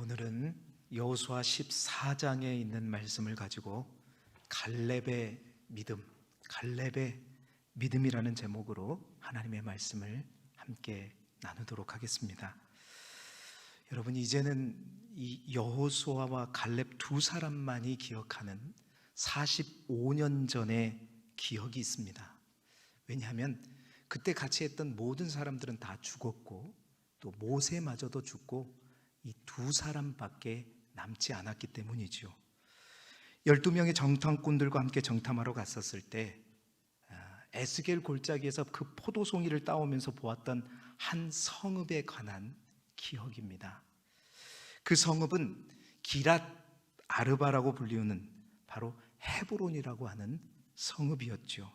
오늘은 여호수아 14장에 있는 말씀을 가지고 갈렙의 믿음이라는 제목으로 하나님의 말씀을 함께 나누도록 하겠습니다. 여러분, 이제는 이 여호수아와 갈렙 두 사람만이 기억하는 45년 전의 기억이 있습니다. 왜냐하면 그때 같이 했던 모든 사람들은 다 죽었고 또 모세마저도 죽고 이 두 사람밖에 남지 않았기 때문이죠. 12명의 정탐꾼들과 함께 정탐하러 갔었을 때 에스겔 골짜기에서 그 포도송이를 따오면서 보았던 한 성읍에 관한 기억입니다. 그 성읍은 기랏 아르바라고 불리우는 바로 헤브론이라고 하는 성읍이었죠.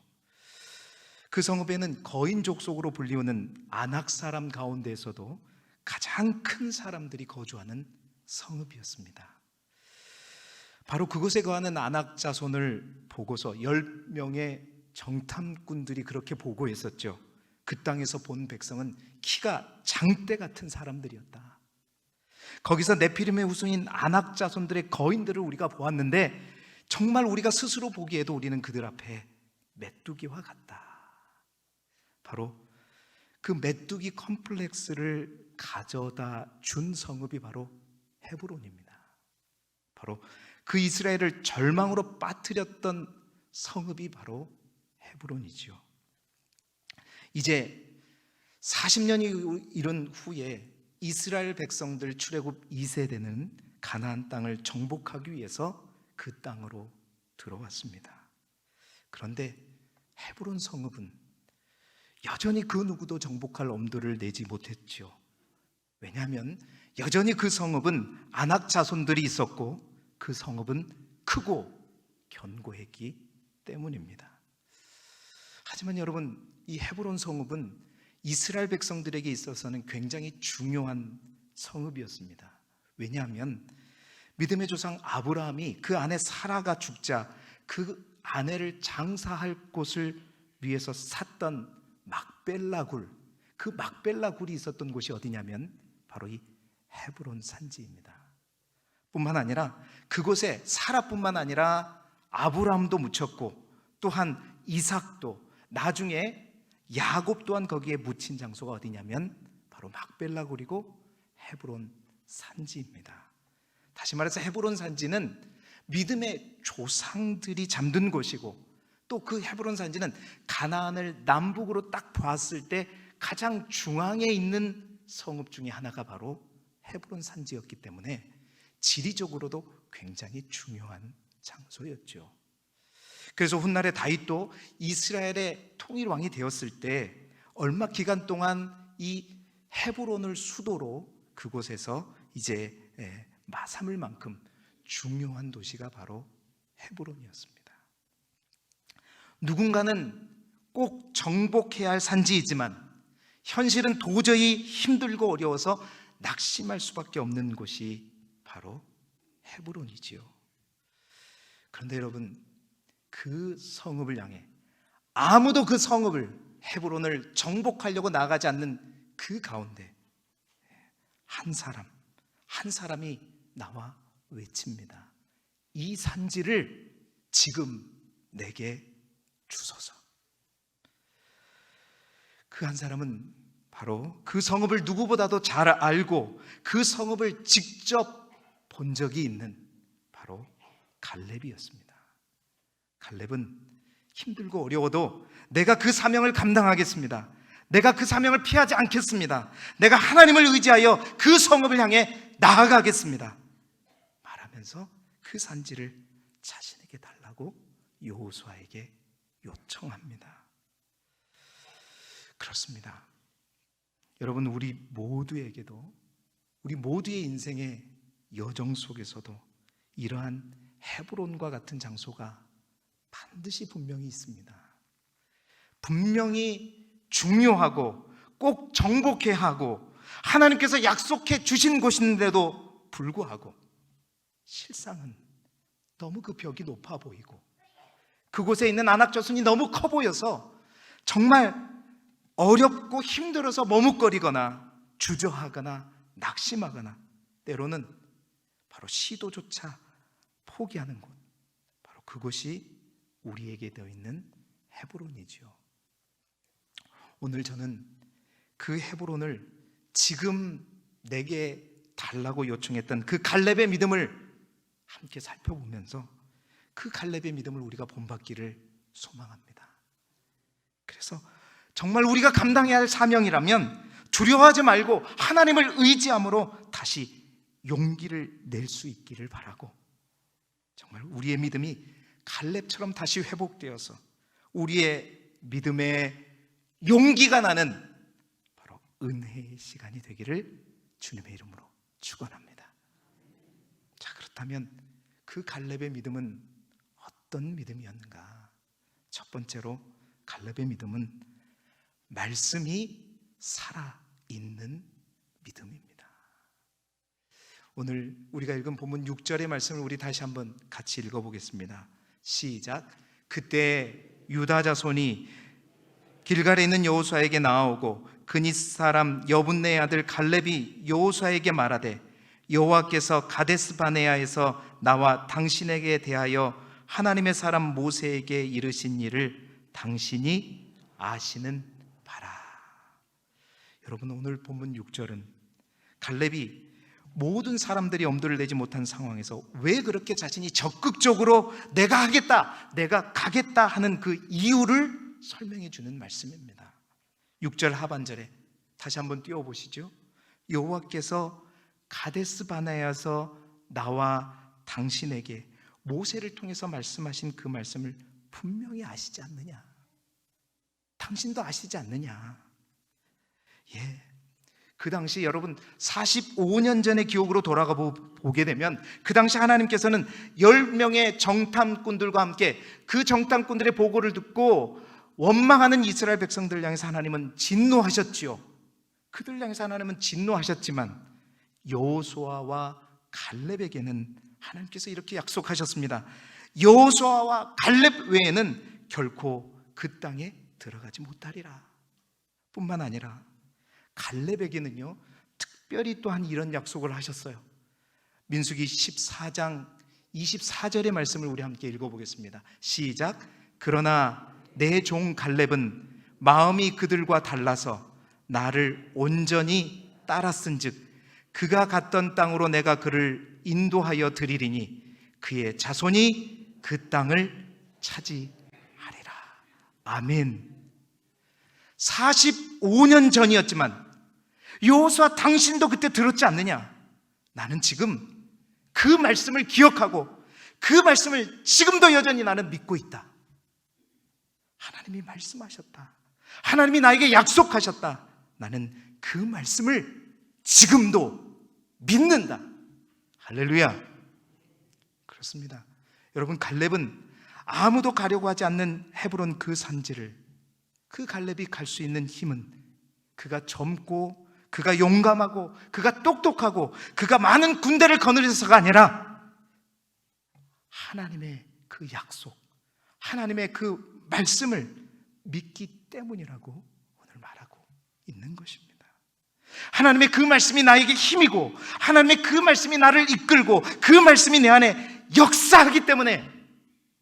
그 성읍에는 거인 족속으로 불리우는 아낙 사람 가운데에서도 가장 큰 사람들이 거주하는 성읍이었습니다. 바로 그곳에 거하는 아낙 자손을 보고서 10명의 정탐꾼들이 그렇게 보고했었죠. 그 땅에서 본 백성은 키가 장대 같은 사람들이었다. 거기서 네피림의 후손인 아낙 자손들의 거인들을 우리가 보았는데 정말 우리가 스스로 보기에도 우리는 그들 앞에 메뚜기와 같다. 바로 그 메뚜기 컴플렉스를 가져다 준 성읍이 바로 헤브론입니다. 바로 그 이스라엘을 절망으로 빠뜨렸던 성읍이 바로 헤브론이죠. 이제 40년이 이른 후에 이스라엘 백성들 출애굽 2세대는 가나안 땅을 정복하기 위해서 그 땅으로 들어왔습니다. 그런데 헤브론 성읍은 여전히 그 누구도 정복할 엄두를 내지 못했죠. 왜냐하면 여전히 그 성읍은 아낙 자손들이 있었고 그 성읍은 크고 견고했기 때문입니다. 하지만 여러분, 이 헤브론 성읍은 이스라엘 백성들에게 있어서는 굉장히 중요한 성읍이었습니다. 왜냐하면 믿음의 조상 아브라함이 그 아내 사라가 죽자 그 아내를 장사할 곳을 위해서 샀던 막벨라굴, 그 막벨라굴이 있었던 곳이 어디냐면 바로 이 헤브론 산지입니다. 뿐만 아니라 그곳에 사라뿐만 아니라 아브라함도 묻혔고 또한 이삭도, 나중에 야곱 또한 거기에 묻힌 장소가 어디냐면 바로 막벨라굴이고 헤브론 산지입니다. 다시 말해서 헤브론 산지는 믿음의 조상들이 잠든 곳이고 또 그 헤브론 산지는 가나안을 남북으로 딱 봤을 때 가장 중앙에 있는 성읍 중에 하나가 바로 헤브론 산지였기 때문에 지리적으로도 굉장히 중요한 장소였죠. 그래서 훗날에 다윗도 이스라엘의 통일 왕이 되었을 때 얼마 기간 동안 이 헤브론을 수도로 그곳에서 이제 삼을 만큼 중요한 도시가 바로 헤브론이었습니다. 누군가는 꼭 정복해야 할 산지이지만 현실은 도저히 힘들고 어려워서 낙심할 수밖에 없는 곳이 바로 헤브론이지요. 그런데 여러분, 그 성읍을 향해 아무도 그 성읍을, 헤브론을 정복하려고 나가지 않는 그 가운데 한 사람이 나와 외칩니다. 이 산지를 지금 내게 주소서. 그 한 사람은 바로 그 성읍을 누구보다도 잘 알고 그 성읍을 직접 본 적이 있는 바로 갈렙이었습니다. 갈렙은 힘들고 어려워도 내가 그 사명을 감당하겠습니다. 내가 그 사명을 피하지 않겠습니다. 내가 하나님을 의지하여 그 성읍을 향해 나아가겠습니다 말하면서 그 산지를 자신에게 달라고 여호수아에게 요청합니다. 그렇습니다. 여러분, 우리 모두에게도, 우리 모두의 인생의 여정 속에서도 이러한 헤브론과 같은 장소가 반드시 분명히 있습니다. 분명히 중요하고 꼭 정복해야 하고 하나님께서 약속해 주신 곳인데도 불구하고 실상은 너무 그 벽이 높아 보이고 그곳에 있는 아낙 자손이 너무 커 보여서 정말 어렵고 힘들어서 머뭇거리거나 주저하거나 낙심하거나 때로는 바로 시도조차 포기하는 곳, 바로 그곳이 우리에게 되어 있는 헤브론이지요. 오늘 저는 그 헤브론을 지금 내게 달라고 요청했던 그 갈렙의 믿음을 함께 살펴보면서 그 갈렙의 믿음을 우리가 본받기를 소망합니다. 그래서 정말 우리가 감당해야 할 사명이라면 두려워하지 말고 하나님을 의지함으로 다시 용기를 낼 수 있기를 바라고, 정말 우리의 믿음이 갈렙처럼 다시 회복되어서 우리의 믿음의 용기가 나는 바로 은혜의 시간이 되기를 주님의 이름으로 축원합니다. 자, 그렇다면 그 갈렙의 믿음은 어떤 믿음이었는가? 첫 번째로 갈렙의 믿음은 말씀이 살아있는 믿음입니다. 오늘 우리가 읽은 본문 6절의 말씀을 우리 다시 한번 같이 읽어보겠습니다. 시작. 그때 유다 자손이 길갈에 있는 여호수아에게 나아오고 그닛 사람 여분네의 아들 갈렙이 여호수아에게 말하되 여호와께서 가데스 바네아에서 나와 당신에게 대하여 하나님의 사람 모세에게 이르신 일을 당신이 아시는 바라. 여러분, 오늘 본문 6절은 갈렙이 모든 사람들이 엄두를 내지 못한 상황에서 왜 그렇게 자신이 적극적으로 내가 하겠다, 내가 가겠다 하는 그 이유를 설명해 주는 말씀입니다. 6절 하반절에 다시 한번 띄워보시죠. 여호와께서 가데스 바네아에서 나와 당신에게 모세를 통해서 말씀하신 그 말씀을 분명히 아시지 않느냐? 당신도 아시지 않느냐? 예, 그 당시 여러분 45년 전의 기억으로 돌아가 보게 되면 그 당시 하나님께서는 10명의 정탐꾼들과 함께 그 정탐꾼들의 보고를 듣고 원망하는 이스라엘 백성들 향해서 하나님은 진노하셨지요. 그들 향해서 하나님은 진노하셨지만 여호수아와 갈렙에게는 하나님께서 이렇게 약속하셨습니다. 여호수아와 갈렙 외에는 결코 그 땅에 들어가지 못하리라. 뿐만 아니라 갈렙에게는요, 특별히 또한 이런 약속을 하셨어요. 민수기 14장 24절의 말씀을 우리 함께 읽어보겠습니다. 시작. 그러나 내 종 갈렙은 마음이 그들과 달라서 나를 온전히 따랐은즉 그가 갔던 땅으로 내가 그를 인도하여 드리리니 그의 자손이 그 땅을 차지하리라. 아멘. 45년 전이었지만 여호수아 당신도 그때 들었지 않느냐? 나는 지금 그 말씀을 기억하고 그 말씀을 지금도 여전히 나는 믿고 있다. 하나님이 말씀하셨다. 하나님이 나에게 약속하셨다. 나는 그 말씀을 지금도 믿는다. 할렐루야. 그렇습니다. 여러분, 갈렙은 아무도 가려고 하지 않는 헤브론 그 산지를, 그 갈렙이 갈 수 있는 힘은 그가 젊고 그가 용감하고 그가 똑똑하고 그가 많은 군대를 거느려서가 아니라 하나님의 그 약속, 하나님의 그 말씀을 믿기 때문이라고 오늘 말하고 있는 것입니다. 하나님의 그 말씀이 나에게 힘이고 하나님의 그 말씀이 나를 이끌고 그 말씀이 내 안에 역사하기 때문에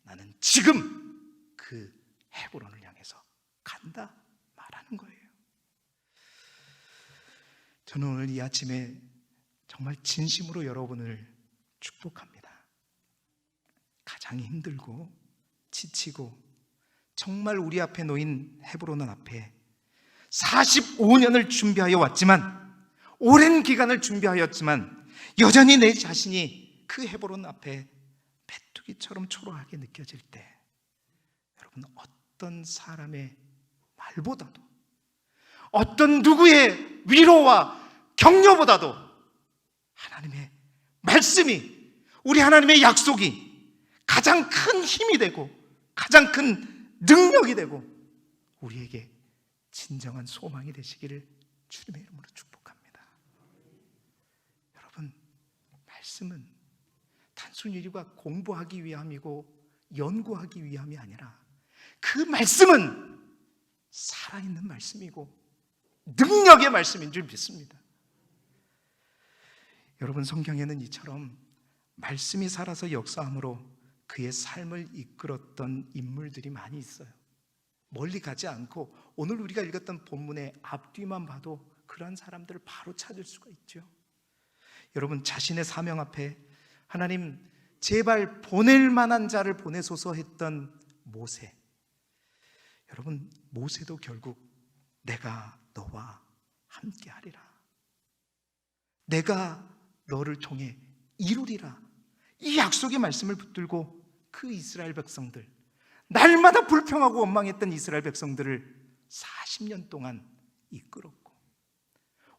나는 지금 그 헤브론을 향해서 간다 말하는 거예요. 저는 오늘 이 아침에 정말 진심으로 여러분을 축복합니다. 가장 힘들고 지치고 정말 우리 앞에 놓인 헤브론 앞에 45년을 준비하여 왔지만, 오랜 기간을 준비하였지만 여전히 내 자신이 그 헤브론 앞에 메뚜기처럼 초라하게 느껴질 때, 여러분, 어떤 사람의 말보다도, 어떤 누구의 위로와 격려보다도 하나님의 말씀이, 우리 하나님의 약속이 가장 큰 힘이 되고 가장 큰 능력이 되고 우리에게 진정한 소망이 되시기를 주님의 이름으로 축복합니다. 여러분, 말씀은 단순히 우리가 공부하기 위함이고 연구하기 위함이 아니라 그 말씀은 살아있는 말씀이고 능력의 말씀인 줄 믿습니다. 여러분, 성경에는 이처럼 말씀이 살아서 역사함으로 그의 삶을 이끌었던 인물들이 많이 있어요. 멀리 가지 않고 오늘 우리가 읽었던 본문의 앞뒤만 봐도 그러한 사람들을 바로 찾을 수가 있죠. 여러분, 자신의 사명 앞에 하나님 제발 보낼 만한 자를 보내소서 했던 모세. 여러분, 모세도 결국 내가 너와 함께 하리라, 내가 너를 통해 이루리라, 이 약속의 말씀을 붙들고 그 이스라엘 백성들, 날마다 불평하고 원망했던 이스라엘 백성들을 40년 동안 이끌었고,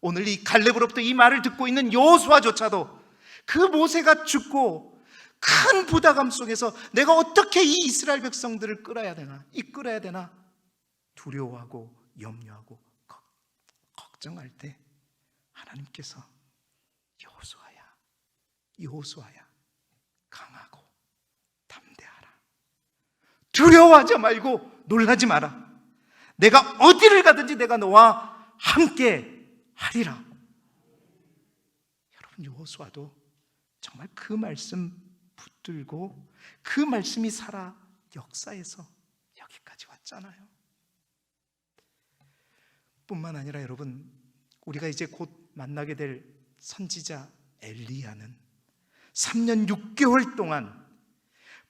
오늘 이 갈렙으로부터 이 말을 듣고 있는 여호수아조차도 그 모세가 죽고 큰 부담감 속에서 내가 어떻게 이 이스라엘 백성들을 끌어야 되나, 이끌어야 되나 두려워하고 염려하고 걱정할 때 하나님께서 여호수아야 강하고 담대하라, 두려워하지 말고 놀라지 마라, 내가 어디를 가든지 내가 너와 함께 하리라. 여러분, 여호수아도 정말 그 말씀 붙들고 그 말씀이 살아 역사에서 여기까지 왔잖아요. 뿐만 아니라 여러분, 우리가 이제 곧 만나게 될 선지자 엘리야는 3년 6개월 동안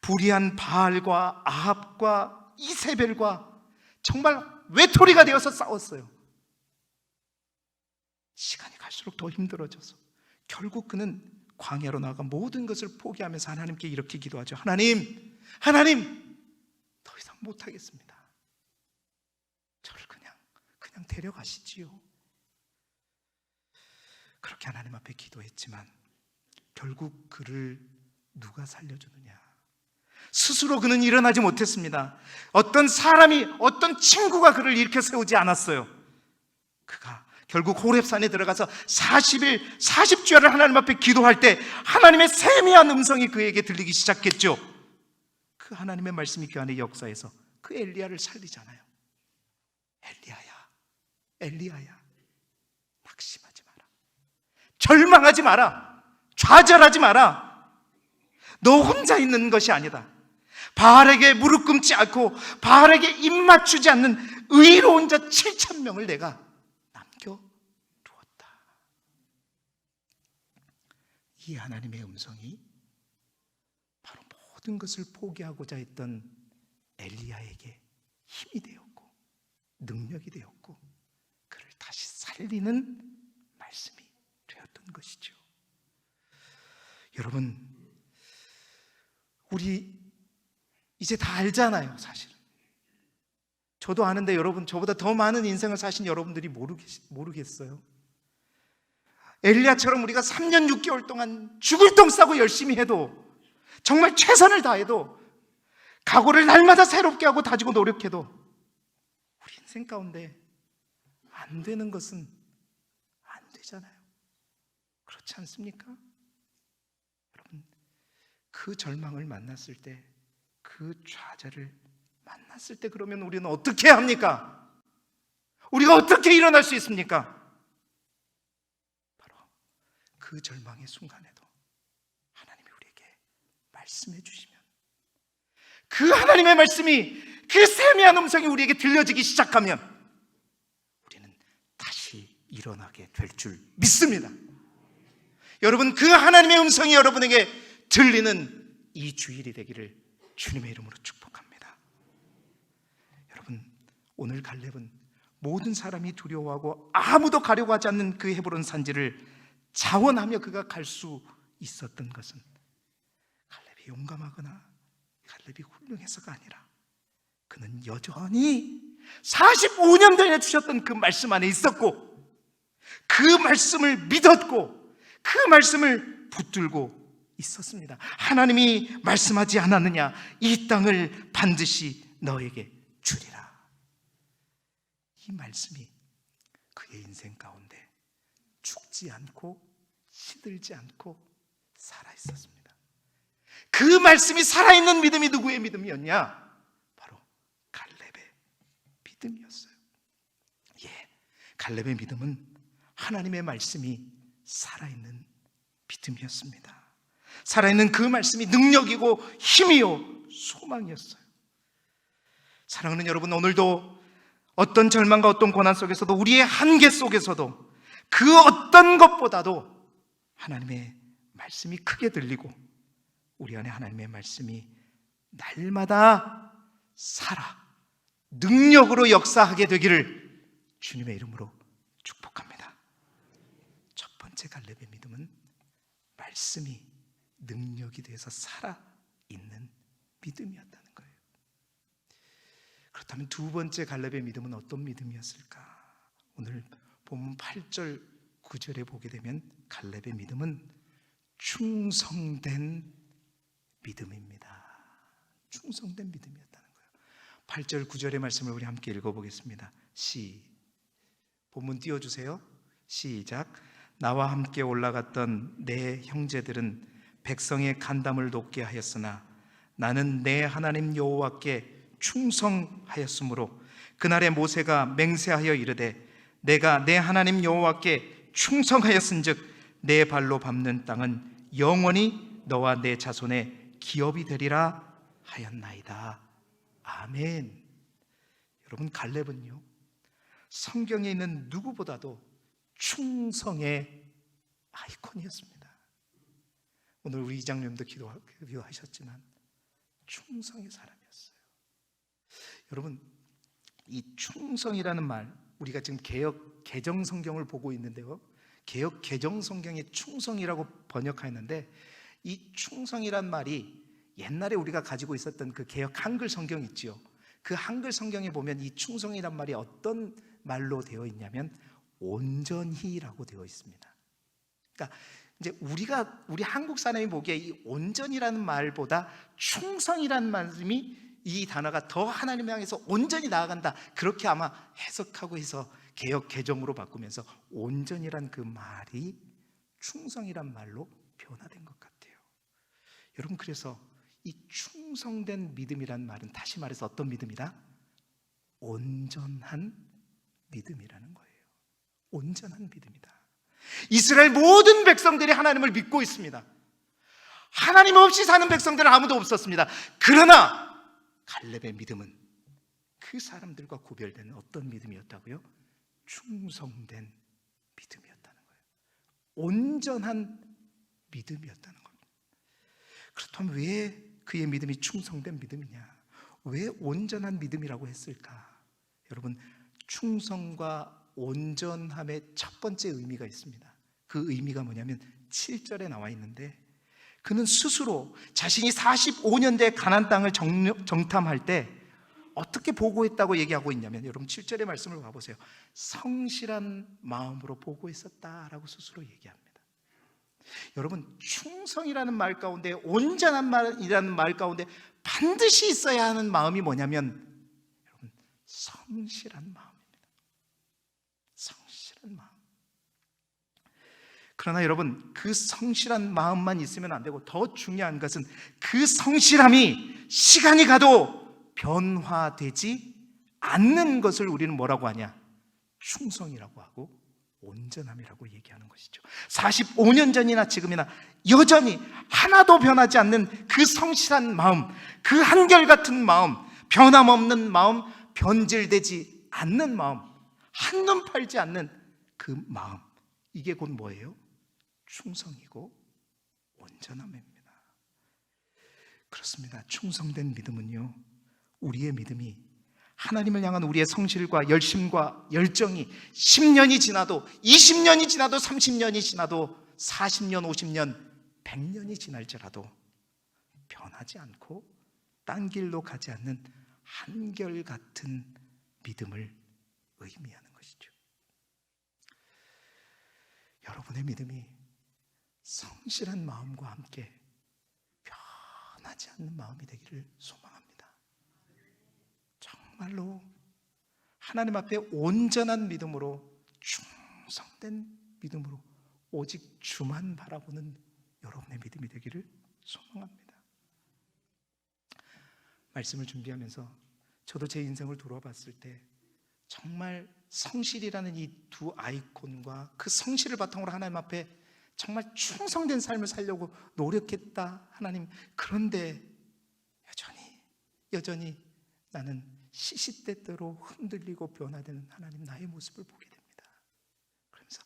불의한 바알과 아합과 이세벨과 정말 외톨이가 되어서 싸웠어요. 시간이 갈수록 더 힘들어져서 결국 그는 광야로 나가 모든 것을 포기하면서 하나님께 이렇게 기도하죠. 하나님, 더 이상 못하겠습니다. 저를 그냥 데려가시지요. 그렇게 하나님 앞에 기도했지만 결국 그를 누가 살려주느냐? 스스로 그는 일어나지 못했습니다. 어떤 사람이, 어떤 친구가 그를 일으켜 세우지 않았어요. 그가 결국 호렙산에 들어가서 40일 40주야를 하나님 앞에 기도할 때 하나님의 세미한 음성이 그에게 들리기 시작했죠. 그 하나님의 말씀이 그 안에 역사에서 그 엘리야를 살리잖아요. 엘리야야, 낙심하지 마라, 절망하지 마라, 좌절하지 마라. 너 혼자 있는 것이 아니다. 바알에게 무릎 꿇지 않고 바알에게 입 맞추지 않는 의로운 자 7,000명을 내가 남겨두었다. 이 하나님의 음성이 바로 모든 것을 포기하고자 했던 엘리야에게 힘이 되었고 능력이 되었고 그를 다시 살리는 말씀이 되었던 것이죠. 여러분, 우리 이제 다 알잖아요. 사실은 저도 아는데 여러분, 저보다 더 많은 인생을 사신 여러분들이 모르겠어요. 엘리야처럼 우리가 3년 6개월 동안 죽을 똥 싸고 열심히 해도, 정말 최선을 다해도, 각오를 날마다 새롭게 하고 다지고 노력해도 우리 인생 가운데 안 되는 것은 안 되잖아요. 그렇지 않습니까? 여러분, 그 절망을 만났을 때, 그 좌절을 만났을 때 그러면 우리는 어떻게 합니까? 우리가 어떻게 일어날 수 있습니까? 바로 그 절망의 순간에도 하나님이 우리에게 말씀해 주시면, 그 하나님의 말씀이, 그 세미한 음성이 우리에게 들려지기 시작하면 우리는 다시 일어나게 될 줄 믿습니다. 여러분, 그 하나님의 음성이 여러분에게 들리는 이 주일이 되기를 주님의 이름으로 축복합니다. 여러분, 오늘 갈렙은 모든 사람이 두려워하고 아무도 가려고 하지 않는 그 헤브론 산지를 자원하며 그가 갈 수 있었던 것은 갈렙이 용감하거나 갈렙이 훌륭해서가 아니라 그는 여전히 45년 전에 주셨던 그 말씀 안에 있었고, 그 말씀을 믿었고, 그 말씀을 붙들고 있었습니다. 하나님이 말씀하지 않았느냐? 이 땅을 반드시 너에게 주리라. 이 말씀이 그의 인생 가운데 죽지 않고 시들지 않고 살아있었습니다. 그 말씀이 살아있는 믿음이 누구의 믿음이었냐? 바로 갈렙의 믿음이었어요. 갈렙의 믿음은 하나님의 말씀이 살아있는 믿음이었습니다. 살아있는 그 말씀이 능력이고 힘이요 소망이었어요. 사랑하는 여러분, 오늘도 어떤 절망과 어떤 고난 속에서도, 우리의 한계 속에서도 그 어떤 것보다도 하나님의 말씀이 크게 들리고 우리 안에 하나님의 말씀이 날마다 살아 능력으로 역사하게 되기를 주님의 이름으로 축복합니다. 첫 번째 갈렙의 믿음은 말씀이 능력이 되어서 살아있는 믿음이었다는 거예요. 그렇다면 두 번째 갈렙의 믿음은 어떤 믿음이었을까? 오늘 본문 8절 9절에 보게 되면 갈렙의 믿음은 충성된 믿음입니다. 충성된 믿음이었다는 거예요. 8절 9절의 말씀을 우리 함께 읽어보겠습니다. 본문 띄워주세요. 시작. 나와 함께 올라갔던 내 형제들은 백성의 간담을 돕게 하였으나 나는 내 하나님 여호와께 충성하였으므로 그날에 모세가 맹세하여 이르되 내가 내 하나님 여호와께 충성하였은즉 내 발로 밟는 땅은 영원히 너와 내 자손의 기업이 되리라 하였나이다. 아멘. 여러분, 갈렙은요 성경에 있는 누구보다도 충성의 아이콘이었습니다. 오늘 우리 이장님도 기도하셨지만 충성의 사람이었어요. 여러분, 이 충성이라는 말, 우리가 지금 개역 개정 성경을 보고 있는데요, 개역 개정 성경에 충성이라고 번역하였는데 이 충성이란 말이 옛날에 우리가 가지고 있었던 그 개역 한글 성경 있지요. 그 한글 성경에 보면 이 충성이란 말이 어떤 말로 되어 있냐면 온전히라고 되어 있습니다. 그러니까 이제 우리 한국 사람이 보기에 이 온전이라는 말보다 충성이라는 말씀이, 이 단어가 더 하나님을 향해서 온전히 나아간다, 그렇게 아마 해석하고 해서 개역 개정으로 바꾸면서 온전이란 그 말이 충성이란 말로 변화된 것 같아요. 여러분, 그래서 이 충성된 믿음이란 말은 다시 말해서 어떤 믿음이다? 온전한 믿음이라는 거예요. 온전한 믿음이다. 이스라엘 모든 백성들이 하나님을 믿고 있습니다. 하나님 없이 사는 백성들은 아무도 없었습니다. 그러나 갈렙의 믿음은 그 사람들과 구별되는 어떤 믿음이었다고요? 충성된 믿음이었다는 거예요. 온전한 믿음이었다는 겁니다. 그렇다면 왜 그의 믿음이 충성된 믿음이냐? 왜 온전한 믿음이라고 했을까? 여러분, 충성과 온전함의 첫 번째 의미가 있습니다. 그 의미가 뭐냐면 7절에 나와 있는데, 그는 스스로 자신이 45년 대 가나안 땅을 정탐할 때 어떻게 보고했다고 얘기하고 있냐면, 여러분 7절의 말씀을 봐보세요. 성실한 마음으로 보고했었다라고 스스로 얘기합니다. 여러분, 충성이라는 말 가운데, 온전한 말이라는 말 가운데 반드시 있어야 하는 마음이 뭐냐면, 여러분, 성실한 마음입니다. 성실한 마음. 그러나 여러분, 그 성실한 마음만 있으면 안 되고, 더 중요한 것은 그 성실함이 시간이 가도 변화되지 않는 것을 우리는 뭐라고 하냐? 충성이라고 하고 온전함이라고 얘기하는 것이죠. 45년 전이나 지금이나 여전히 하나도 변하지 않는 그 성실한 마음, 그 한결같은 마음, 변함없는 마음, 변질되지 않는 마음, 한눈 팔지 않는 그 마음, 이게 곧 뭐예요? 충성이고 온전함입니다. 그렇습니다. 충성된 믿음은요, 우리의 믿음이 하나님을 향한 우리의 성실과 열심과 열정이 10년이 지나도, 20년이 지나도, 30년이 지나도, 40년, 50년, 100년이 지날지라도 변하지 않고 딴 길로 가지 않는 한결같은 믿음을 의미하는 것이죠. 여러분의 믿음이 성실한 마음과 함께 변하지 않는 마음이 되기를 소망합니다. 정말로 하나님 앞에 온전한 믿음으로, 충성된 믿음으로 오직 주만 바라보는 여러분의 믿음이 되기를 소망합니다. 말씀을 준비하면서 저도 제 인생을 돌아봤을 때 정말 성실이라는 이 두 아이콘과 그 성실을 바탕으로 하나님 앞에 정말 충성된 삶을 살려고 노력했다 하나님. 그런데 여전히 나는 시시때때로 흔들리고 변화되는 하나님 나의 모습을 보게 됩니다. 그러면서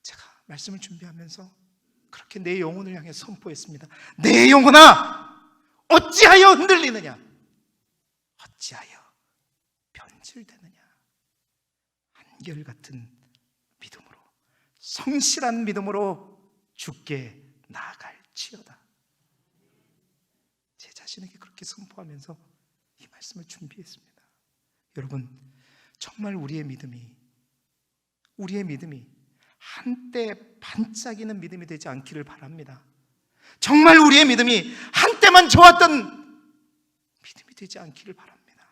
제가 말씀을 준비하면서 그렇게 내 영혼을 향해 선포했습니다. 내 영혼아, 어찌하여 흔들리느냐? 어찌하여 변질되느냐? 한결같은 믿음으로, 성실한 믿음으로 주께 나아갈지어다. 제 자신에게 그렇게 선포하면서 이 말씀을 준비했습니다. 여러분, 정말 우리의 믿음이 한때 반짝이는 믿음이 되지 않기를 바랍니다. 정말 우리의 믿음이 한때만 좋았던 믿음이 되지 않기를 바랍니다.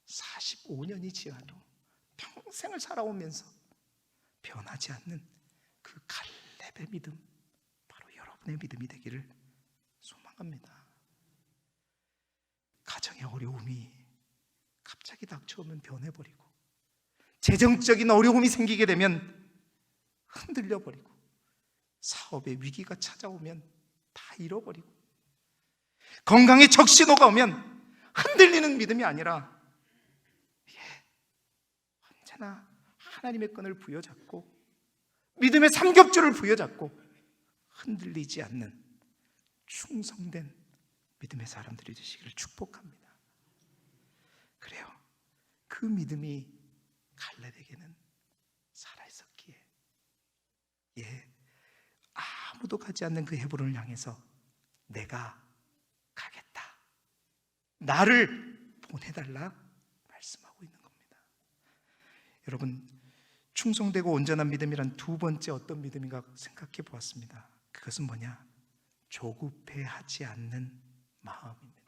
45년이 지나도 평생을 살아오면서 변하지 않는 그 갈렙의 믿음, 바로 여러분의 믿음이 되기를 소망합니다. 가정의 어려움이 갑자기 닥쳐오면 변해버리고, 재정적인 어려움이 생기게 되면 흔들려버리고, 사업의 위기가 찾아오면 다 잃어버리고, 건강에 적신호가 오면 흔들리는 믿음이 아니라 언제나 하나님의 끈을 부여잡고 믿음의 삼겹줄을 부여잡고 흔들리지 않는 충성된 믿음의 사람들이 되시기를 축복합니다. 그래요, 그 믿음이 갈렙에게는 살아있었기에 아무도 가지 않는 그 헤브론을 향해서 내가 가겠다, 나를 보내달라 말씀하고 있는 겁니다. 여러분, 충성되고 온전한 믿음이란 두 번째 어떤 믿음인가 생각해 보았습니다. 그것은 뭐냐? 조급해하지 않는 마음입니다.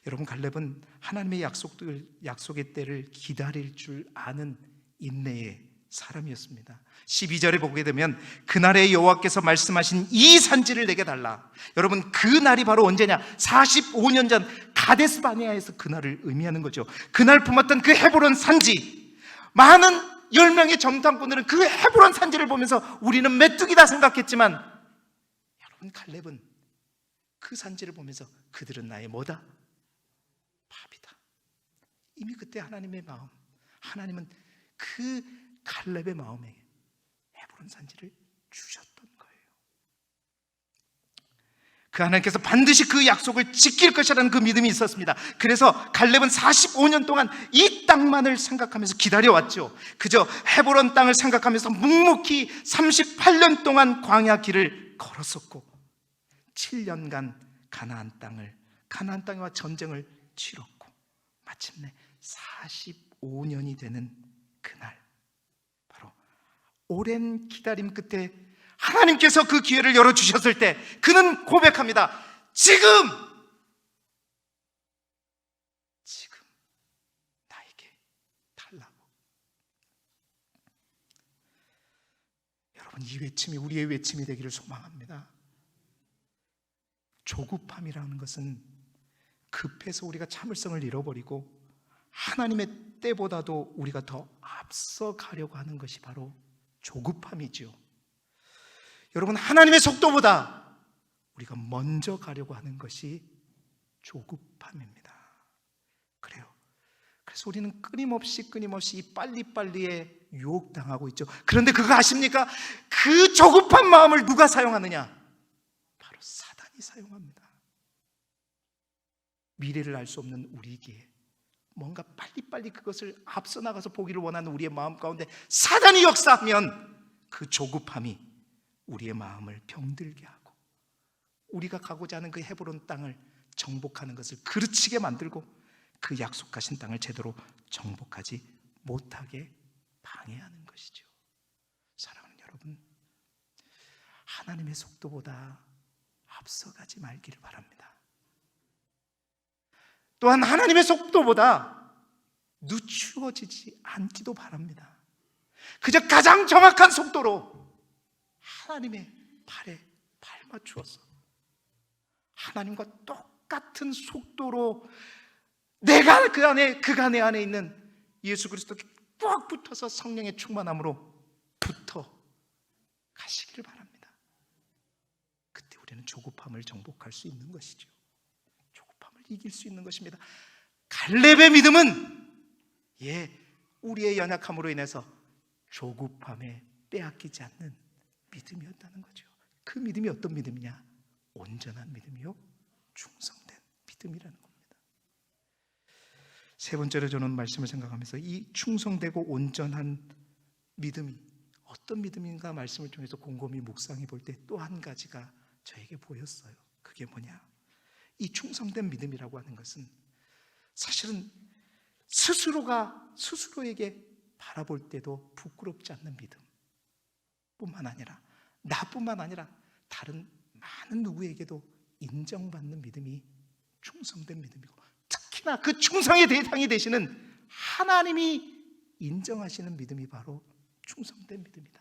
여러분, 갈렙은 하나님의 약속의 때를 기다릴 줄 아는 인내의 사람이었습니다. 12절에 보게 되면 그날에 여호와께서 말씀하신 이 산지를 내게 달라. 여러분, 그 날이 바로 언제냐? 45년 전 가데스 바네아에서 그날을 의미하는 거죠. 그날 품었던 그 헤브론 산지. 많은 10명의 정탐꾼들은 그 헤브론 산지를 보면서 우리는 메뚜기다 생각했지만, 여러분, 갈렙은 그 산지를 보면서 그들은 나의 뭐다? 밥이다. 이미 그때 하나님의 마음, 하나님은 그 갈렙의 마음에 헤브론 산지를 주셨던 거예요. 그 하나님께서 반드시 그 약속을 지킬 것이라는 그 믿음이 있었습니다. 그래서 갈렙은 45년 동안 이 땅만을 생각하면서 기다려왔죠. 그저 헤브론 땅을 생각하면서 묵묵히 38년 동안 광야 길을 걸었었고, 7년간 가나안 땅에와 전쟁을 치렀고, 마침내 45년이 되는 그날, 바로 오랜 기다림 끝에 하나님께서 그 기회를 열어주셨을 때 그는 고백합니다. 지금 나에게 달라고. 여러분, 이 외침이 우리의 외침이 되기를 소망합니다. 조급함이라는 것은 급해서 우리가 참을성을 잃어버리고 하나님의 때보다도 우리가 더 앞서 가려고 하는 것이 바로 조급함이죠. 여러분, 하나님의 속도보다 우리가 먼저 가려고 하는 것이 조급함입니다. 그래요. 그래서 우리는 끊임없이 이 빨리빨리에 유혹당하고 있죠. 그런데 그거 아십니까? 그 조급한 마음을 누가 사용하느냐? 바로 사단이 사용합니다. 미래를 알 수 없는 우리에게 뭔가 빨리빨리 그것을 앞서 나가서 보기를 원하는 우리의 마음 가운데 사단이 역사하면 그 조급함이 우리의 마음을 병들게 하고 우리가 가고자 하는 그 헤브론 땅을 정복하는 것을 그르치게 만들고 그 약속하신 땅을 제대로 정복하지 못하게 방해하는 것이죠. 사랑하는 여러분, 하나님의 속도보다 앞서가지 말기를 바랍니다. 또한 하나님의 속도보다 늦추어지지 않기도 바랍니다. 그저 가장 정확한 속도로 하나님의 발에 발 맞추어서 하나님과 똑같은 속도로 내가 그가 내 안에 있는 예수 그리스도께 꼭 붙어서 성령의 충만함으로 붙어 가시기를 바랍니다. 우리는 조급함을 정복할 수 있는 것이죠. 조급함을 이길 수 있는 것입니다. 갈렙의 믿음은 우리의 연약함으로 인해서 조급함에 빼앗기지 않는 믿음이었다는 거죠. 그 믿음이 어떤 믿음이냐? 온전한 믿음이요, 충성된 믿음이라는 겁니다. 세 번째로 저는 말씀을 생각하면서 이 충성되고 온전한 믿음이 어떤 믿음인가 말씀을 통해서 곰곰이 묵상해 볼 때 또 한 가지가 저에게 보였어요. 그게 뭐냐? 이 충성된 믿음이라고 하는 것은 사실은 스스로에게 바라볼 때도 부끄럽지 않는 믿음 뿐만 아니라, 나뿐만 아니라 다른 많은 누구에게도 인정받는 믿음이 충성된 믿음이고, 특히나 그 충성의 대상이 되시는 하나님이 인정하시는 믿음이 바로 충성된 믿음이다.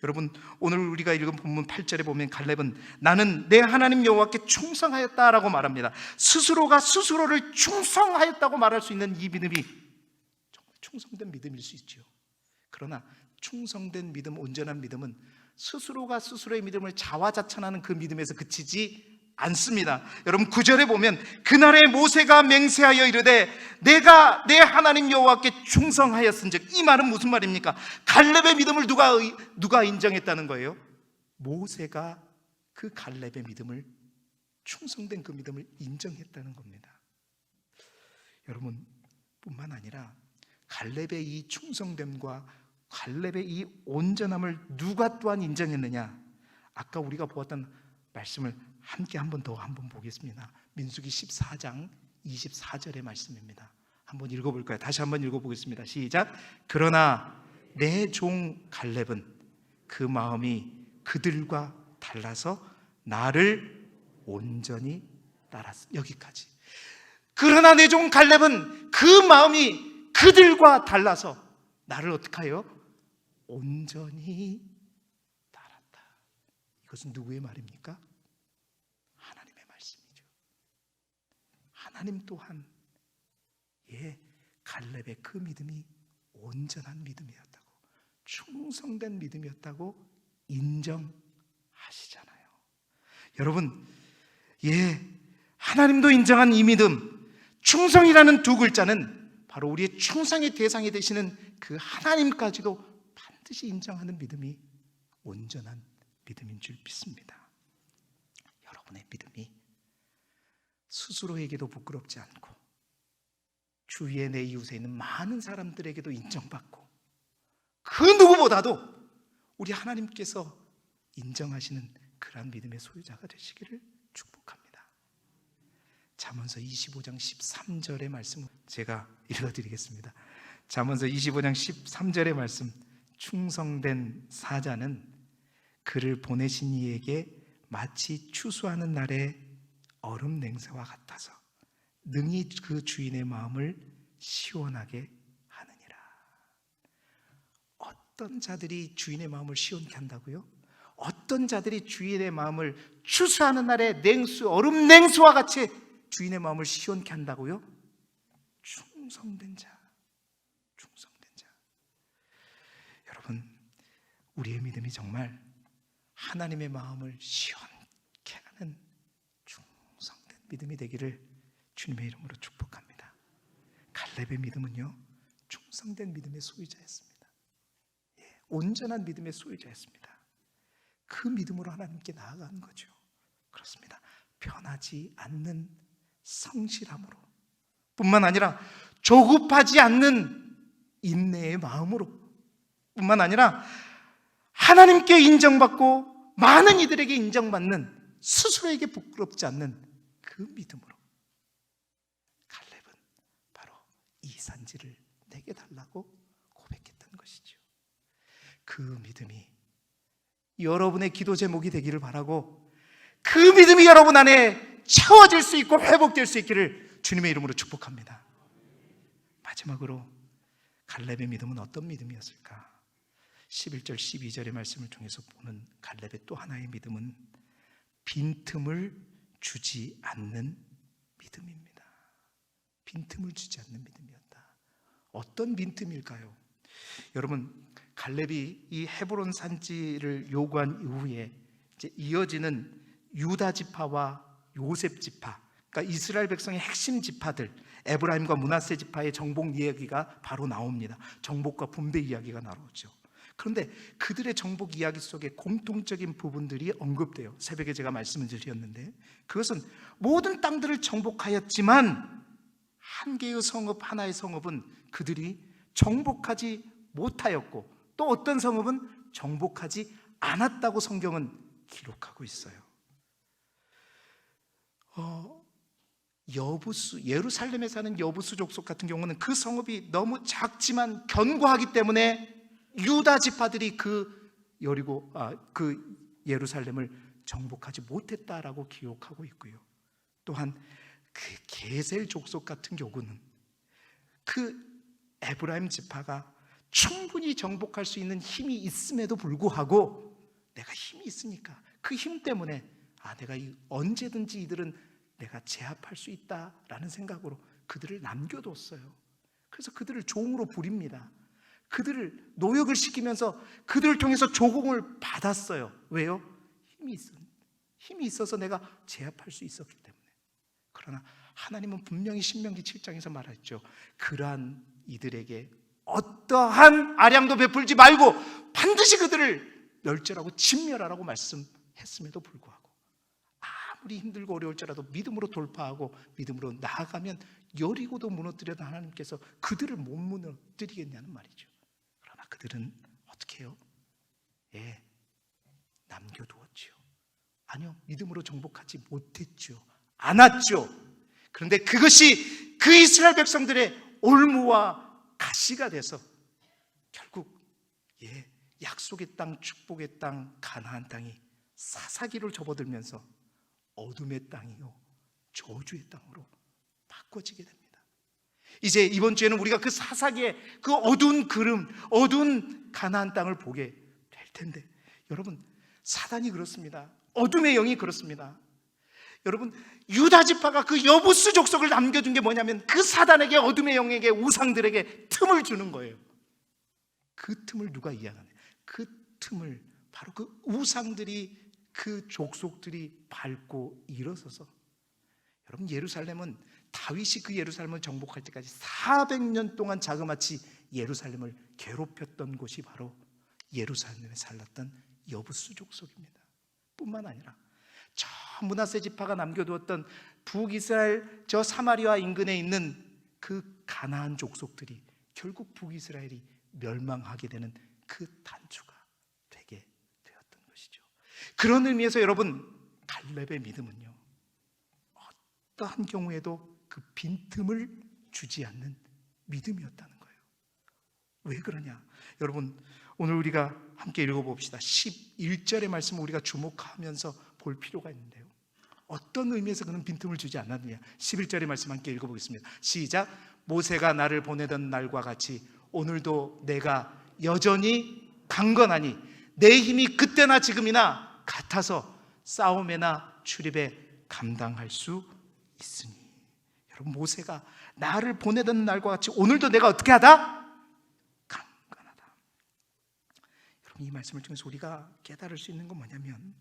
여러분, 오늘 우리가 읽은 본문 8절에 보면 갈렙은 나는 내 하나님 여호와께 충성하였다라고 말합니다. 스스로가 스스로를 충성하였다고 말할 수 있는 이 믿음이 정말 충성된 믿음일 수 있죠. 그러나 충성된 믿음, 온전한 믿음은 스스로가 스스로의 믿음을 자화자찬하는 그 믿음에서 그치지 않습니다. 여러분 9절에 보면 그날에 모세가 맹세하여 이르되 내가 내 하나님 여호와께 충성하였은즉, 이 말은 무슨 말입니까? 갈렙의 믿음을 누가 인정했다는 거예요? 모세가 그 갈렙의 믿음을, 충성된 그 믿음을 인정했다는 겁니다. 여러분 뿐만 아니라 갈렙의 이 충성됨과 갈렙의 이 온전함을 누가 또한 인정했느냐? 아까 우리가 보았던 말씀을 함께 한번 보겠습니다. 민수기 14장 24절의 말씀입니다. 한번 읽어볼까요? 다시 한번 읽어보겠습니다. 시작. 그러나 내 종 갈렙은 그 마음이 그들과 달라서 나를 온전히 따랐어. 여기까지. 그러나 내 종 갈렙은 그 마음이 그들과 달라서 나를 어떻게 하여? 온전히 따랐다. 이것은 누구의 말입니까? 하나님의 말씀이죠. 하나님 또한 갈렙의 그 믿음이 온전한 믿음이었다고, 충성된 믿음이었다고 인정하시잖아요. 여러분, 하나님도 인정한 이 믿음, 충성이라는 두 글자는 바로 우리의 충성의 대상이 되시는 그 하나님까지도 반드시 인정하는 믿음이 온전한 믿음인 줄 믿습니다. 여러분의 믿음이 스스로에게도 부끄럽지 않고 주위에 내 이웃에 있는 많은 사람들에게도 인정받고 그 누구보다도 우리 하나님께서 인정하시는 그러한 믿음의 소유자가 되시기를 축복합니다. 잠언서 25장 13절의 말씀을 제가 읽어드리겠습니다. 잠언서 25장 13절의 말씀. 충성된 사자는 그를 보내신 이에게 마치 추수하는 날의 얼음 냉새와 같아서 능히 그 주인의 마음을 시원하게 하느니라. 어떤 자들이 주인의 마음을 시원케 한다고요? 어떤 자들이 주인의 마음을 추수하는 날의 냉수, 얼음 냉수와 같이 주인의 마음을 시원케 한다고요? 충성된 자. 여러분, 우리의 믿음이 정말 하나님의 마음을 시원케 하는 충성된 믿음이 되기를 주님의 이름으로 축복합니다. 갈렙의 믿음은요, 충성된 믿음의 소유자였습니다. 온전한 믿음의 소유자였습니다. 그 믿음으로 하나님께 나아가는 거죠. 그렇습니다. 변하지 않는 성실함으로, 뿐만 아니라 조급하지 않는 인내의 마음으로, 뿐만 아니라 하나님께 인정받고 많은 이들에게 인정받는, 스스로에게 부끄럽지 않는 그 믿음으로 갈렙은 바로 이 산지를 내게 달라고 고백했던 것이죠. 그 믿음이 여러분의 기도 제목이 되기를 바라고, 그 믿음이 여러분 안에 채워질 수 있고 회복될 수 있기를 주님의 이름으로 축복합니다. 마지막으로 갈렙의 믿음은 어떤 믿음이었을까? 11절 12절의 말씀을 통해서 보는 갈렙의 또 하나의 믿음은 빈틈을 주지 않는 믿음입니다. 빈틈을 주지 않는 믿음이었다. 어떤 빈틈일까요? 여러분, 갈렙이 이 헤브론 산지를 요구한 이후에 이제 이어지는 유다 지파와 요셉 지파, 그러니까 이스라엘 백성의 핵심 지파들, 에브라임과 므낫세 지파의 정복 이야기가 바로 나옵니다. 정복과 분배 이야기가 나오죠. 그런데 그들의 정복 이야기 속에 공통적인 부분들이 언급돼요. 새벽에 제가 말씀을 드렸는데, 그것은 모든 땅들을 정복하였지만 한 개의 성읍, 하나의 성읍은 그들이 정복하지 못하였고, 또 어떤 성읍은 정복하지 않았다고 성경은 기록하고 있어요. 여부수, 예루살렘에 사는 여부수 족속 같은 경우는 그 성읍이 너무 작지만 견고하기 때문에 유다 지파들이 그 예루살렘을 정복하지 못했다라고 기록하고 있고요. 또한 그 게셀 족속 같은 경우는 그 에브라임 지파가 충분히 정복할 수 있는 힘이 있음에도 불구하고, 내가 힘이 있으니까 그 힘 때문에 내가 언제든지 이들은 내가 제압할 수 있다라는 생각으로 그들을 남겨뒀어요. 그래서 그들을 종으로 부립니다. 그들을 노역을 시키면서 그들을 통해서 조공을 받았어요. 왜요? 힘이 있어서 내가 제압할 수 있었기 때문에. 그러나 하나님은 분명히 신명기 7장에서 말했죠. 그러한 이들에게 어떠한 아량도 베풀지 말고 반드시 그들을 멸절하고 진멸하라고 말씀했음에도 불구하고 아무리 힘들고 어려울지라도 믿음으로 돌파하고 믿음으로 나아가면 여리고도 무너뜨려도 하나님께서 그들을 못 무너뜨리겠냐는 말이죠. 그러나 그들은 어떻게 해요? 남겨두었지요. 아니요, 믿음으로 정복하지 못했죠. 않았죠. 그런데 그것이 그 이스라엘 백성들의 올무와 가시가 돼서 결국 약속의 땅, 축복의 땅, 가나안 땅이 사사기를 접어들면서 어둠의 땅이요 저주의 땅으로 바꿔지게 됩니다. 이제 이번 주에는 우리가 그 사사기의 그 어두운 그름, 어두운 가나안 땅을 보게 될 텐데, 여러분, 사단이 그렇습니다. 어둠의 영이 그렇습니다. 여러분, 유다 지파가 그 여부수 족속을 남겨둔 게 뭐냐면 그 사단에게, 어둠의 영에게, 우상들에게 틈을 주는 거예요. 그 틈을 누가 이해하느냐? 그 틈을 바로 그 우상들이, 그 족속들이 밟고 일어서서, 여러분, 예루살렘은 다윗이 그 예루살렘을 정복할 때까지 400년 동안 자그마치 예루살렘을 괴롭혔던 곳이 바로 예루살렘에 살았던 여부수 족속입니다. 뿐만 아니라 저 므낫세 지파가 남겨두었던 북이스라엘 저 사마리아 인근에 있는 그 가나안 족속들이 결국 북이스라엘이 멸망하게 되는 그 단초가 되게 되었던 것이죠. 그런 의미에서 여러분, 갈렙의 믿음은요, 어떠한 경우에도 그 빈틈을 주지 않는 믿음이었다는 거예요. 왜 그러냐? 여러분, 오늘 우리가 함께 읽어봅시다. 11절의 말씀을 우리가 주목하면서 볼 필요가 있는데요, 어떤 의미에서 그는 빈틈을 주지 않았느냐? 11절의 말씀 함께 읽어보겠습니다. 시작. 모세가 나를 보내던 날과 같이 오늘도 내가 여전히 강건하니 내 힘이 그때나 지금이나 같아서 싸움에나 출입에 감당할 수 있으니. 여러분, 모세가 나를 보내던 날과 같이 오늘도 내가 어떻게 하다? 강건하다. 여러분, 이 말씀을 통해서 우리가 깨달을 수 있는 건 뭐냐면,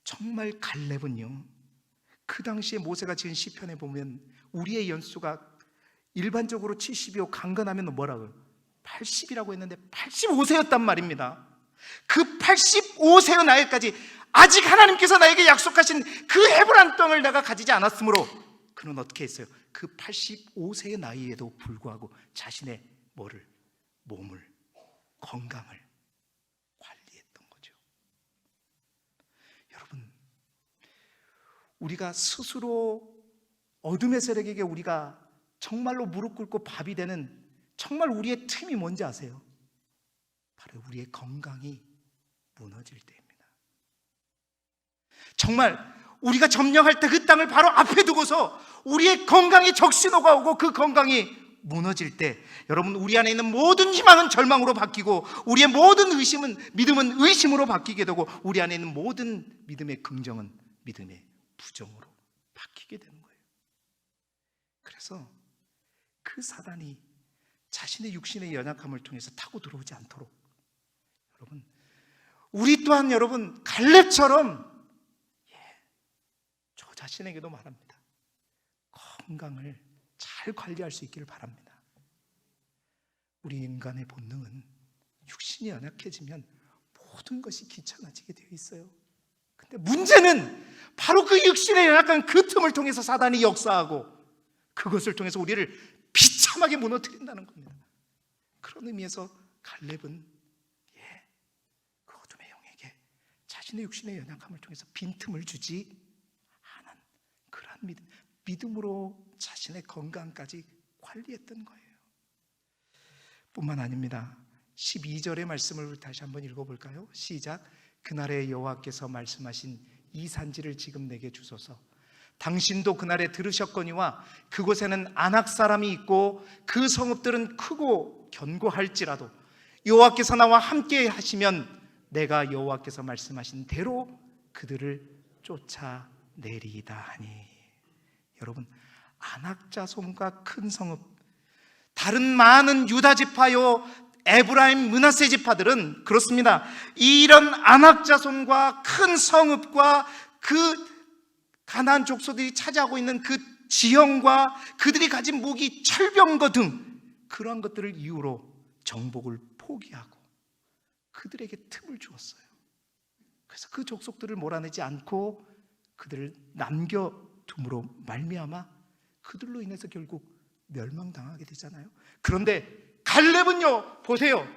정말 갈렙은요, 그 당시에 모세가 지은 시편에 보면 우리의 연수가 일반적으로 70이요 강건하면 뭐라고요? 80이라고 했는데 85세였단 말입니다. 그 85세의 나이까지 아직 하나님께서 나에게 약속하신 그 헤브란 땅을 내가 가지지 않았으므로 그는 어떻게 했어요? 그 85세의 나이에도 불구하고 자신의 몸을, 건강을 관리했던 거죠. 여러분, 우리가 스스로 어둠의 세력에게 우리가 정말로 무릎 꿇고 밥이 되는 정말 우리의 틈이 뭔지 아세요? 바로 우리의 건강이 무너질 때입니다. 정말 우리가 점령할 때 그 땅을 바로 앞에 두고서 우리의 건강에 적신호가 오고 그 건강이 무너질 때, 여러분, 우리 안에 있는 모든 희망은 절망으로 바뀌고 우리의 모든 믿음은 의심으로 바뀌게 되고 우리 안에 있는 모든 믿음의 긍정은 믿음의 부정으로 바뀌게 되는 거예요. 그래서 그 사단이 자신의 육신의 연약함을 통해서 타고 들어오지 않도록, 여러분, 우리 또한 여러분 갈렙처럼 자신에게도 말합니다. 건강을 잘 관리할 수 있기를 바랍니다. 우리 인간의 본능은 육신이 연약해지면 모든 것이 귀찮아지게 되어 있어요. 근데 문제는 바로 그 육신의 연약한 그 틈을 통해서 사단이 역사하고 그것을 통해서 우리를 비참하게 무너뜨린다는 겁니다. 그런 의미에서 갈렙은 그 어둠의 영에게 자신의 육신의 연약함을 통해서 빈틈을 주지 않은 그러한 믿음으로 자신의 건강까지 관리했던 거예요. 뿐만 아닙니다. 12절의 말씀을 다시 한번 읽어볼까요? 시작. 그날에 여호와께서 말씀하신 이 산지를 지금 내게 주소서. 당신도 그날에 들으셨거니와 그곳에는 아낙 사람이 있고 그 성읍들은 크고 견고할지라도 여호와께서 나와 함께 하시면 내가 여호와께서 말씀하신 대로 그들을 쫓아내리이다 하니. 여러분, 아낙 자손과 큰 성읍, 다른 많은 유다 지파요 에브라임 므낫세 지파들은 그렇습니다. 이런 아낙 자손과 큰 성읍과 그 가나안 족속들이 차지하고 있는 그 지형과 그들이 가진 무기, 철병거 등 그러한 것들을 이유로 정복을 포기하고 그들에게 틈을 주었어요. 그래서 그 족속들을 몰아내지 않고 그들을 남겨둠으로 말미암아 그들로 인해서 결국 멸망당하게 되잖아요. 그런데 갈렙은요, 보세요.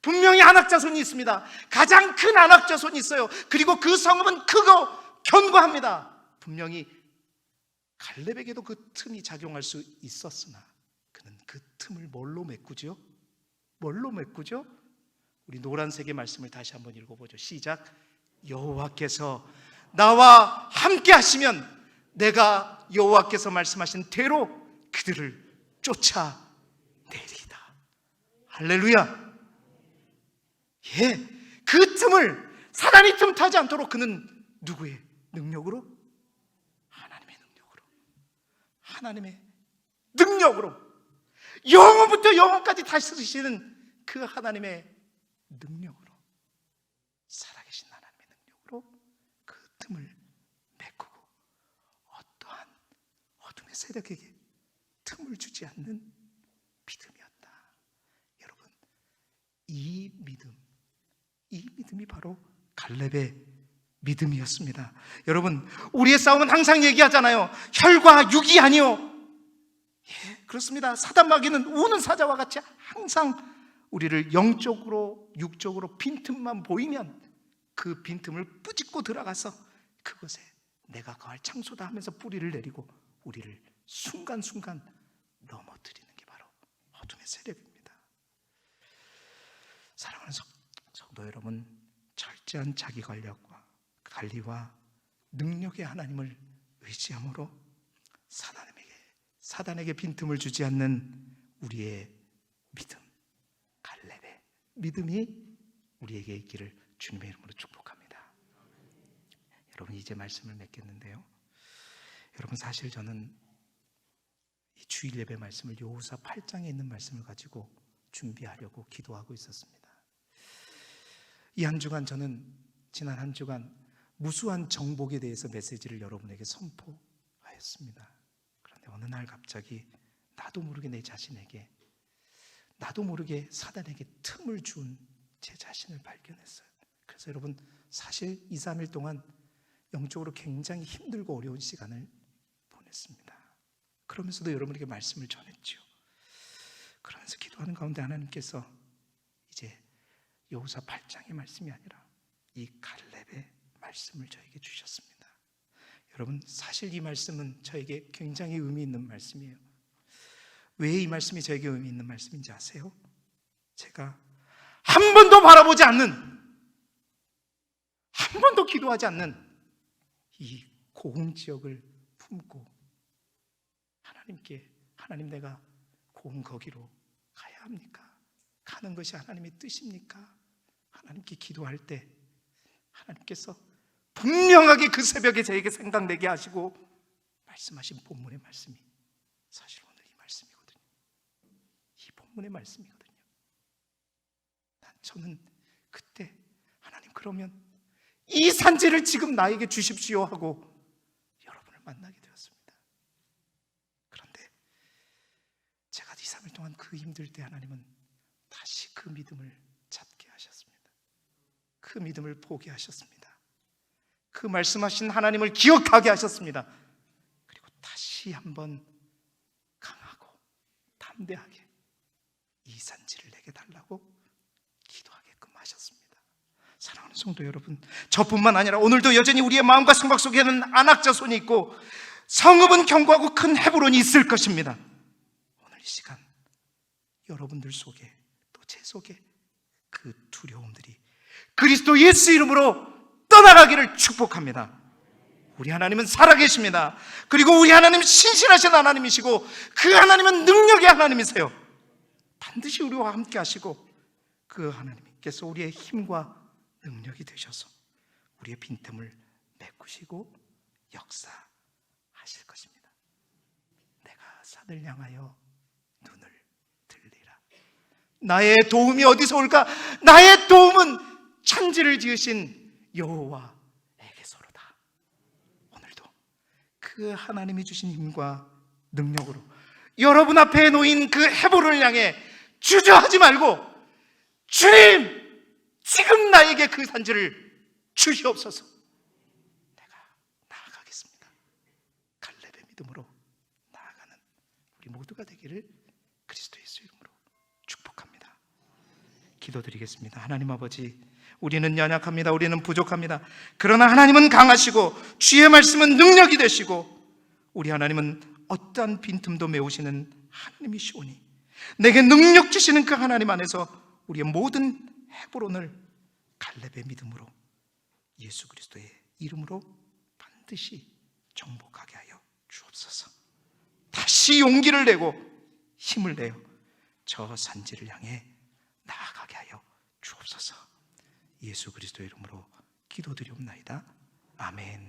분명히 아낙 자손이 있습니다. 가장 큰 아낙 자손이 있어요. 그리고 그 성읍은 크고 견고합니다. 분명히 갈렙에게도 그 틈이 작용할 수 있었으나 그는 그 틈을 뭘로 메꾸죠? 뭘로 메꾸죠? 우리 노란색의 말씀을 다시 한번 읽어보죠. 시작. 여호와께서 나와 함께 하시면 내가 여호와께서 말씀하신 대로 그들을 쫓아내리이다. 할렐루야. 그 틈을 사단이 틈타지 않도록 그는 누구의 능력으로? 하나님의 능력으로, 영원부터 영원까지 다스리시는 그 하나님의 능력으로, 살아계신 하나님의 능력으로 그 틈을 메꾸고 어떠한 어둠의 세력에게 틈을 주지 않는 믿음이었다. 여러분, 이 믿음이 바로 갈렙의 믿음이었습니다. 여러분, 우리의 싸움은 항상 얘기하잖아요. 혈과 육이 아니요. 그렇습니다. 사단마귀는 우는 사자와 같이 항상 우리를 영적으로, 육적으로 빈틈만 보이면 그 빈틈을 뿌짓고 들어가서 그것에 내가 거할 장소다 하면서 뿌리를 내리고 우리를 순간순간 넘어뜨리는 게 바로 어둠의 세력입니다. 사랑하는 성도 여러분, 철저한 자기 관리와 능력의 하나님을 의지함으로 사단에게 빈틈을 주지 않는 우리의 믿음, 갈렙의 믿음이 우리에게 있기를 주님의 이름으로 축복합니다. 여러분, 이제 말씀을 맺겠는데요, 여러분, 사실 저는 이 주일 예배 말씀을 여호수아 8장에 있는 말씀을 가지고 준비하려고 기도하고 있었습니다. 이 한 주간 저는 지난 한 주간 무수한 정복에 대해서 메시지를 여러분에게 선포하였습니다. 그런데 어느 날 갑자기 나도 모르게 내 자신에게, 나도 모르게 사단에게 틈을 준 제 자신을 발견했어요. 그래서 여러분, 사실 2, 3일 동안 영적으로 굉장히 힘들고 어려운 시간을 보냈습니다. 그러면서도 여러분에게 말씀을 전했죠. 그러면서 기도하는 가운데 하나님께서 이제 여호수아 8장의 말씀이 아니라 이 갈렙의 말씀을 저에게 주셨습니다. 여러분, 사실 이 말씀은 저에게 굉장히 의미 있는 말씀이에요. 왜 이 말씀이 저에게 의미 있는 말씀인지 아세요? 제가 한 번도 바라보지 않는, 한 번도 기도하지 않는 이 고흥 지역을 품고 하나님, 내가 고흥 거기로 가야 합니까? 가는 것이 하나님의 뜻입니까? 하나님께 기도할 때 하나님께서 분명하게 그 새벽에 저에게 생각내게 하시고 말씀하신 본문의 말씀이 사실 오늘 이 말씀이거든요. 이 본문의 말씀이거든요. 저는 그때 하나님, 그러면 이 산지를 지금 나에게 주십시오 하고 여러분을 만나게 되었습니다. 그런데 제가 2, 3일 동안 그 힘들 때 하나님은 다시 그 믿음을 찾게 하셨습니다. 그 믿음을 보게 하셨습니다. 그 말씀하신 하나님을 기억하게 하셨습니다. 그리고 다시 한번 강하고 담대하게 이 산지를 내게 달라고 기도하게끔 하셨습니다. 사랑하는 성도 여러분, 저뿐만 아니라 오늘도 여전히 우리의 마음과 생각 속에는 안악자손이 있고 성읍은 견고하고 큰 헤브론이 있을 것입니다. 오늘 이 시간 여러분들 속에 또 제 속에 그 두려움들이 그리스도 예수 이름으로 떠나가기를 축복합니다. 우리 하나님은 살아계십니다. 그리고 우리 하나님은 신실하신 하나님이시고 그 하나님은 능력의 하나님이세요. 반드시 우리와 함께 하시고 그 하나님께서 우리의 힘과 능력이 되셔서 우리의 빈틈을 메꾸시고 역사하실 것입니다. 내가 산을 향하여 눈을 들리라. 나의 도움이 어디서 올까? 나의 도움은 천지를 지으신 여호와에게서로다. 오늘도 그 하나님이 주신 힘과 능력으로 여러분 앞에 놓인 그 헤브론을 향해 주저하지 말고 주님, 지금 나에게 그 산지를 주시옵소서. 내가 나아가겠습니다. 갈렙의 믿음으로 나아가는 우리 모두가 되기를 그리스도 예수 이름으로 축복합니다. 기도드리겠습니다. 하나님 아버지, 우리는 연약합니다. 우리는 부족합니다. 그러나 하나님은 강하시고 주의 말씀은 능력이 되시고 우리 하나님은 어떠한 빈틈도 메우시는 하나님이시오니 내게 능력 주시는 그 하나님 안에서 우리의 모든 헤브론을 갈렙의 믿음으로 예수 그리스도의 이름으로 반드시 정복하게 하여 주옵소서. 다시 용기를 내고 힘을 내어 저 산지를 향해 나아가게 하여 주옵소서. 예수 그리스도의 이름으로 기도드리옵나이다. 아멘.